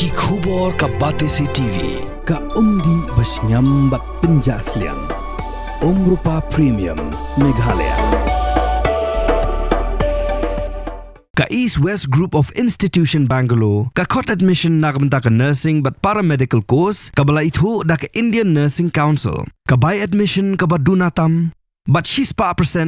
Haki Khubor ka Batesi TV. Ka umdi basnyambat penjaslian. Rupa Premium Meghalaya. Ka East West Group of Institution Bangalore, ka court admission nagbenta ka nursing but paramedical course, ka bala itu da ka Indian Nursing Council, ka by admission ka badunatam, but 6%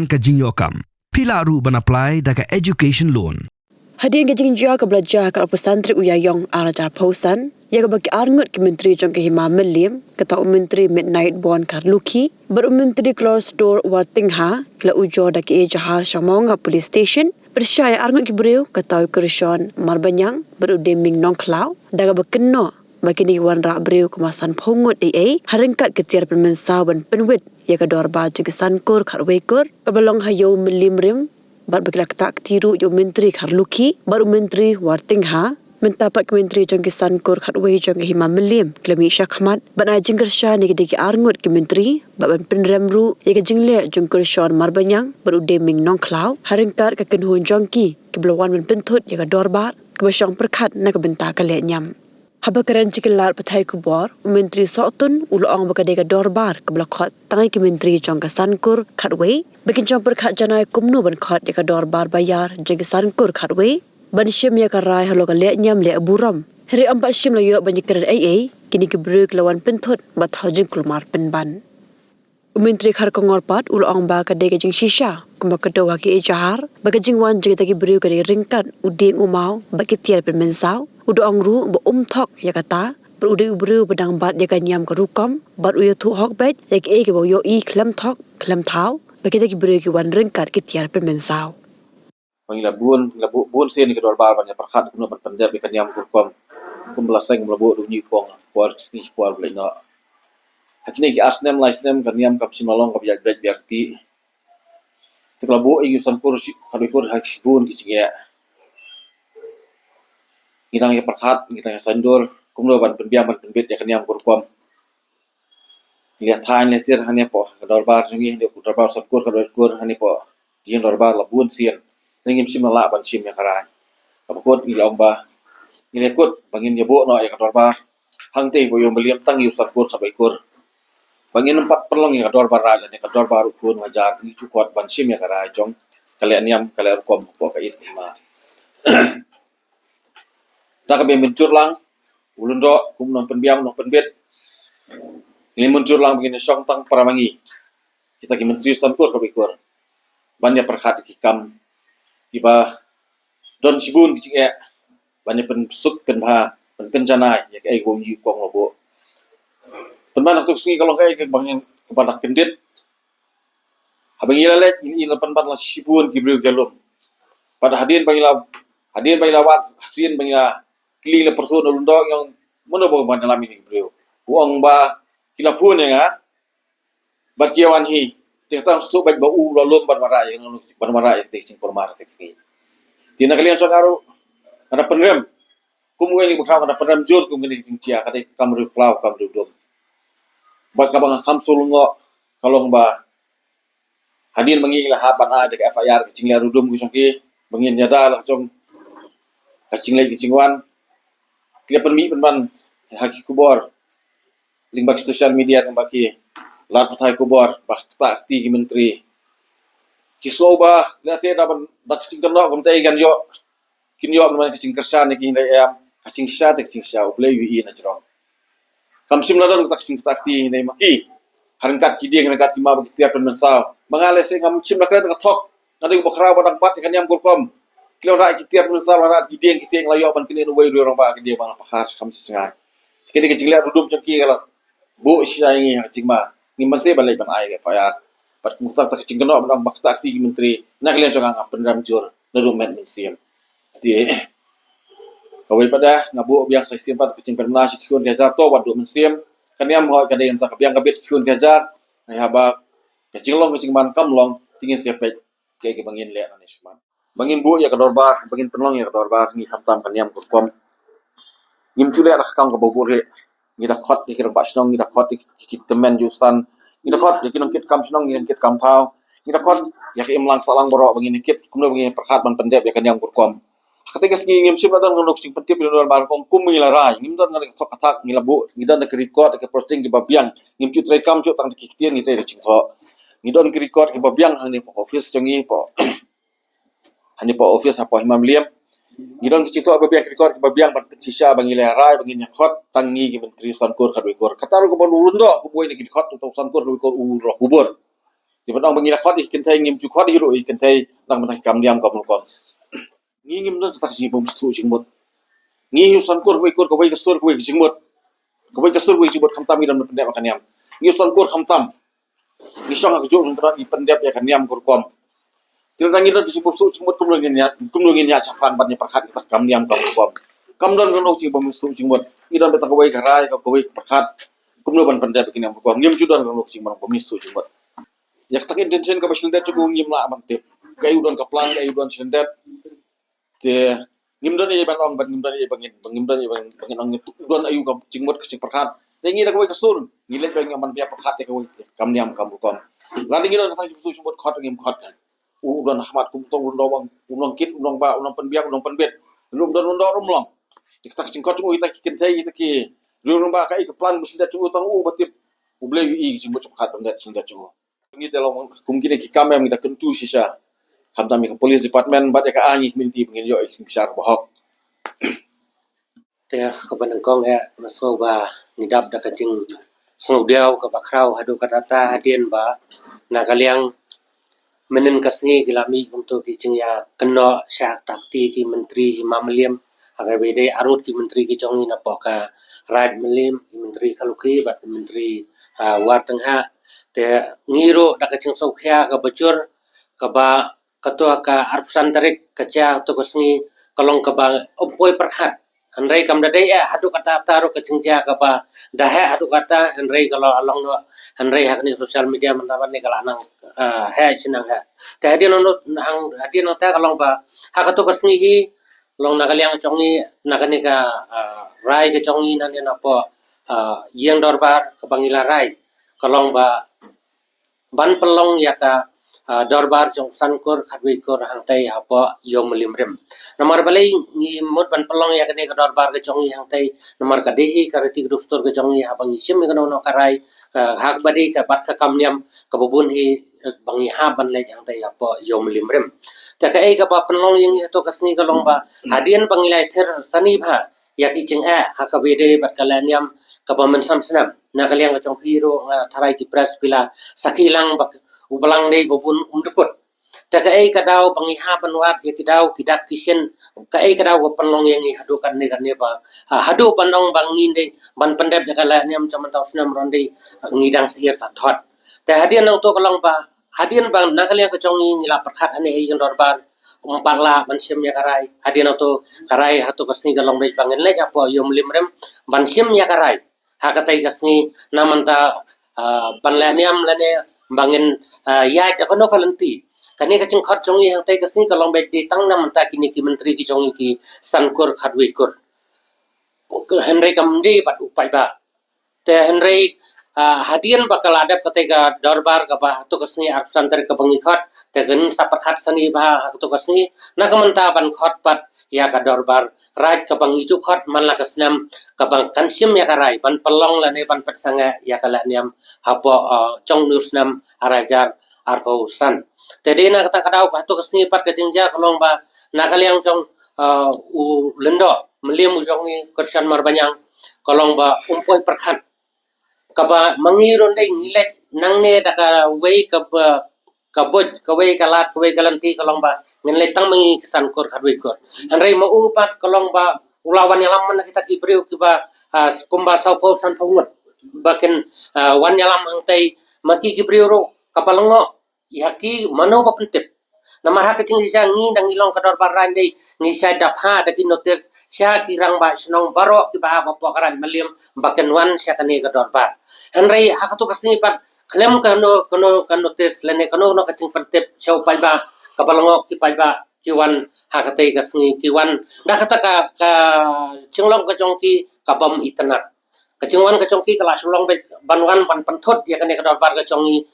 ka jinyokam. Pila ru ban apply da ka education loan. Hadirin ka jingja ka belajar ka pesantren Uyayong arajar pausan, ya ka bagi arngut ke menteri jong ke Hima Melim, kata menteri Midnight Born Karluki, baru menteri Clore Store Wartingha, kala ujo da ke Jahar Shamonga Police Station, persyaya arngut ke beriu kata Kershon Marbanyang, baru deming nongklau, da ka bakeno bagi ni wan rak beriu kemasan pungut haringkat ketiar penmensau ban penwit, ya ka dorba jegesan kur karwekur, kabalong hayo melimrim, baru berkelak tak tiru yo menteri Karluki, baru menteri Wartingha, mentapat ke menteri jangkisan kur khatway jang Hima Melim, kelami Syakmat, bana jingkersha ni kedegi arngut ke menteri, baban penremru, ya ke jingle jungkur Sean Marbanyang, baru deming nongklau, haringkat ke kenhuan jangki, ke belawan ban pentut ya ke dorbar, ke basyang perkat na ke bentar ke nyam. Haba keren cikilar patai kubor, menteri Sotun uloong bakadega dorbar ke belakot tangai ke menteri jangka sankur khatway, bikin jang perkat janai kumnu ban kot ya ke dorbar bayar jagi sankur khatway, ban syim ya ke rai halo ke nyam le buram. Hari 4 syim la yo banyak keren kini ke beruk lawan pentut bat hajing kulmar penban. Menteri Kharkongorpat uloong ba kadega jing shisha, kumba kedowa ke Jahar, bagi jingwan jagi tagi beruk kadega ringkat uding umau bagi tiar penmensau. Udo angru bo thok ya kata berudu ubru bedang bat ya nyam ke rukam bat uyo tu hok bet ya ke bo yo klem thok klem thau bagi taki bru ke wan rengkat ke tiar penmensau pangila bun sen ke dorbar banyak perkat kuno berpendap ke nyam rukam kumbelaseng melabu dunyi kong kuar sni kuar blena hakini ki asnem laisnem ke nyam kap simalong kap jak bet biarti tekelabu ingu sampur kabikur hakibun kicingya ngitang ya perkat, ngitang ya sandur, kumlo ban penbiang ban penbit ya kenyam kurkom. Lihat than letir hanya po kedorbar sungi dia kedorbar sakur kedorbar hanya po yang dorbar labun sian. Ningim sim la ban sim ya karai. Apakut ilong ba ngilekut bangin ya bo no ya kedorbar. Hangte bo yung beliam tang yu sakur kabaikur. Bangin 4 perlong ya kedorbar ra ya kedorbar ukun ngajar ni cukuat ban sim ya karai jong. Kalian yam kalian kom po kait ma. Tak kami mencur lang, ulun do, kum nong penbiang nong penbet. Ini mencur lang begini syong tang paramangi. Kita ki menteri sampur kabikur. Banyak perkat kikam, iba don sibun kicing banyak pensuk penha, pencanai, ya kayak gong yu kong lobo. Penban untuk singi kalau kayak bangin kepada kendit. Habang ilalet ini lepan lah sibun kibriu galum. Pada hadirin bangila wat, hadirin bangila kili le person ulundok yang mana bawa dalam ini beliau. Uang ba kila pun ya, bagian hi. Kita susuk baik bau lalu bermarai yang teksing permar teksing. Tina kalian cakaru ada penrem. Kumu ini bukan ada penrem jur kumu ini cincia kata kamru klau kamru dom. Bak kabang kamsul ngo kalau ba hadir mengilah haban ada ke FIR kecing liar dum kusongki bengin nyada lah cong kacing lagi kecingwan. Kita penban haki kubor limbak sosial media yang baki lat patai kubor bah tak ti menteri kisau bah lase dapat dak kecing kenok komtai gan yo kin yo man kecing kersan ki hindai am kecing sya ublei wi na jrong kam sim ladan tak kecing tak ti hindai maki harangkat ki dia ngkat ima bagi tiap penmensau mangale se ngam sim lakan katok ngadi bokra badak bat kan yam kurkom kalau nak kita berusaha nak gidean kisah layak ban kini nuwai orang ba dia mana pakar kam sengai kini kecil duduk cengki kalau bu sia ini cing ma ni masih balik ban ai fa ya pat mustak tak cing kena ban bakta akti menteri nak kalian jangan pendam jur nadu men siam jadi kawai pada ngabu biang sai simpat kecing pernas kiun gajar to wadu men siam kan yam ho kada yang tak biang kabit kiun gajar ai haba kecing long kecing man kam long tingin siap kayak bangin le na nisman bangin bu ya kedorbar, bangin penlong ya kedorbar, ni hamtam kanyam kurkom. Ngim cule lah kang ke bobor he. Ni dah khot ni kira basnong, ni dah khot kit temen jusan. Ni dah khot ya kinong kit kam snong, ni kit kam tau. Ni dah khot ya ke imlang salang borok bangin kit, kemudian bangin perkat ban pendep ya kanyam kurkom. Ketika segi ngim sip dan ngonok sing pentip di luar bar kong kum ngila rai ngim dan ngarik tok atak ngila bu ngidan nak record ke posting ke babiang ngim cut rekam cut tang dikitian ngite de cingto ngidon ke record ke babiang hani po office cengi po hani po office apa Imam Liam ngidon ke cingto babiang ke record ke babiang ban sisa bang ngila rai bang ngin khot tangi ke menteri sankur kadwe kor katar ko bon ulun do ko boy ni khot to sankur kadwe kor uroh kubur di padang bang ngila khot ikin tai ngim cu khot hiru ikin tai nang mentang kam diam kam ko ngi ngim dan tak si bom stu jingmot ngi usan kur kawai kasur kawai jingmot kawai kasur kawai jingmot khamtam idam pendep makan yam ngi usan kur khamtam ngi song ak jo ndra di pendep ya kan yam kur kom til tangi dan si bom stu jingmot kumlungin ya sakran bannya perkat kita kam yam kam kom kam dan ngono si bom stu jingmot idam betak kawai karai kawai perkat kumlungan pendep kini yam kom ngim judan ngono si bom stu jingmot ya tak intention ka basil dat cukup ngim la mantep kayu dan kaplan kayu dan sendet te ngimdan ye ban ong ban ngimdan ye bangin ong don ayu ka jingmot ke perkat dengi da kawai kasur ngilek bang man dia perkat ke kawai kam niam kam bukom ngadi ngi don ka su jingmot khot ngim khot don ahmad kum tong don bang ulong kit ulong ba ulong penbiak ulong penbet lum don long kita jingkot cu kita kikin sai kita ki lum ba kai ke plan musin da cu tang batip uble i jingmot perkat pendet sinda cu ngi telong kum kini ki kam kita kentu sisa kami ke polis department bat ka angi minti pengin yo besar bohok te kaban kong ya maso ba nidap da kacing snow diau ka bakrau hadu katata hadien ba na kaliang menen kasni gilami untuk kicing ya keno syak takti ki menteri Imam Liam agar bede arut ki menteri ki jongi na poka raj melim menteri kaluki bat menteri war tengha te ngiro da kacing sokhya ka bacur ka ba ketua ka arpusan tarik kaca to kasni kalong ka ba opoi perkhat Henry kam dadai hadu kata taru ke cingja ka ba dahe hadu kata Henry kalau along no Henry hak ni sosial media mendapat ni kalau nang he sinang ha ta hadi no nang hadi no ta kalong ba hak to kasni hi long nakal yang chongi nakani ka rai ke chongi nan na po yang dorbar ke bangila rai kalong ba ban pelong ya ka dorbar jong sankur khatwi kor hangtai apa yom limrem nomor balai ngi mot ban pelong ya kene dorbar ke jongi hangtai nomor kadehi karati grustor ke jongi abang isim ke no karai hak badi ka bat ka kamnyam ka bubun hi bangi ha ban le hangtai apa yom limrem ta ka ei ka ba pelong yang to kasni ka long ba hadian bangilai ther sani bha ya ki ching ha ka bede bat kalaniam ka ba men sam snam na kaliang ka jong piro tharai ki pras pila sakilang ubalang dei bopun umdukut ta ka ei kadau pangiha panwat ya kidau kidak kisen ka ei kadau ko panlong yang hadu kan ne ba hadu panong bangin dei ban pandap ya kala niam chaman tau snam ronde ngidang sir ta thot ta hadian nang to kalong ba hadian bang nakaliang ka chongi ngila perkhat ane ei dorbar umpala bansim ya karai hadian to karai hatu kasni kalong dei bangin le apa yom limrem bansim ya karai hakatai kasni namanta panlaniam lane bangin ya da kono kalanti kani ka ching khat jongi hang tai kasni kalong bet di tang nam ta kini ki menteri ki jongi ki sankur khatwi kur Henry kamdi pat upai ba te Henry hadian bakal adap ketika dorbar ka ba tu kasni arsan ter ka bangi khat te gen sapat khat sani ba tu kasni na kamanta ban khat pat ya ka dorbar raj ka bangi chu khat man la kasnam ka bang kansim ya karai ban pelong la ne ban patsanga ya kala niam hapo chong nusnam arajar arpausan tedi na kata kadau ka tu kasni pat ka jingja kalong ba na kaliang chong u lendo melim u jong ni kersan marbanyang kalong ba umpoi perkhat kaba mangiron dai ngilek nangne daka wei kaboj kawei kalat kawei kalanti kalong ba ngenle tang mangi kesan kor khatwi kor anrei ma upat kalong ba ulawan yalam man kita kibriu kiba kumba saupo san phongot baken wan yalam hangtai maki kibriu ro kapalongo yaki mano ba pentip nama hak kecing sisa ngi dang ilong kador baran dei ngi sai dapha daki notice sya kirang ba snong baro ki ba pokaran meliam baken wan sya kani kador bar henrei hak tu kasni pat klem kano notice lene kano no kecing pentip show pai ba kapalongo ki pai ba kiwan hak tai kasni kiwan da kata ka cinglong ka jongki kabam itnat kecingwan kecongki kelas ulong banwan ban pentot ya kani kador bar kecongki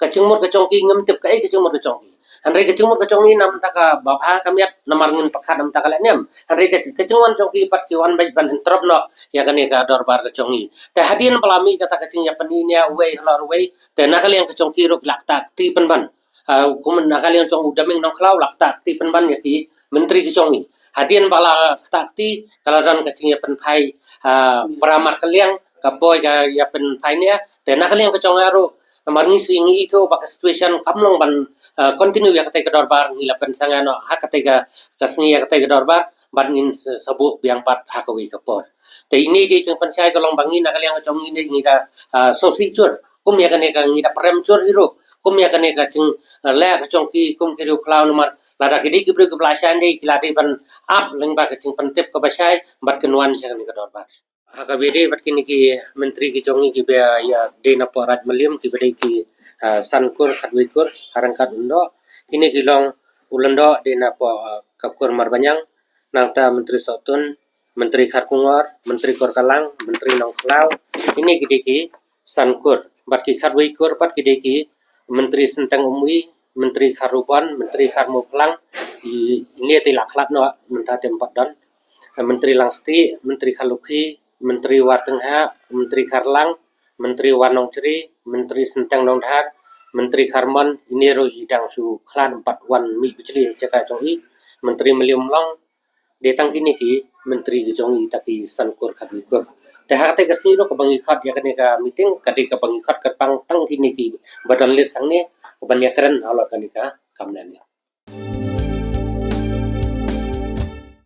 kecingmur kecongki ngemtip kai kecingmur kecongki Henry kecung kecungi nam taka bapa kamiat namar ngin pakat nam taka lenyam Henry kecungan congki pat kiwan baik ban entrop no ya kan ka dorbar kecungi te hadian pelami kata kecing ya peninya way halor way te nakal yang kecungki ruk lakta ti penban kumen nakal yang cong udaming nong klau lakta ti penban ya ki menteri kecungi hadian bala takti kalau dan kecing ya penpai peramar kaliang kapoy ya penpai nya te nakal yang kecung aru namar ngisi ngi itu baka situation kamlong ban continue ya kata dorbar ngila pensangan no hak kata kasni ya kata dorbar ban ngin sabuk biang pat hakawi kapor te ini di jeng pensai kalong bangin nakal yang kecung ini ngida sosicur kum ya kan ngida premcur hiro kum ya kan jeng le kecung ki kum kiru klau nomor lada gede ki bru kebelasan dei kilade ban up leng ba kecing pentip ke basai bat kenuan sa kan dorbar HKBD bat kini ki menteri ki jongi ki be ya de na porat melium ki bede ki sankur khatwikur harangkat undo kini ki long ulendo de na po kakur marbanyang nangta menteri sotun menteri kharkungor menteri korkalang menteri nongklau ini ki ki sankur bat ki khatwikur bat ki ki menteri sentang umwi menteri kharuban menteri kharmuklang ini tilaklat no mentah tempat dan menteri langsti menteri khaluki Menteri Wartengha, Menteri Karlang, Menteri Wanong Ceri, Menteri Sentang Nongdhar, Menteri Karmon, ini ro idang su klan 4 wan mi bicli jaka jongi, Menteri Melium Long, detang kini ki Menteri jongi taki sankur khabikur. Dah kata kasih ro kebangikat ya ka meeting kadi kebangikat ketang tang kini ki badan list sang ni kebanyakan Allah kanika kamnan.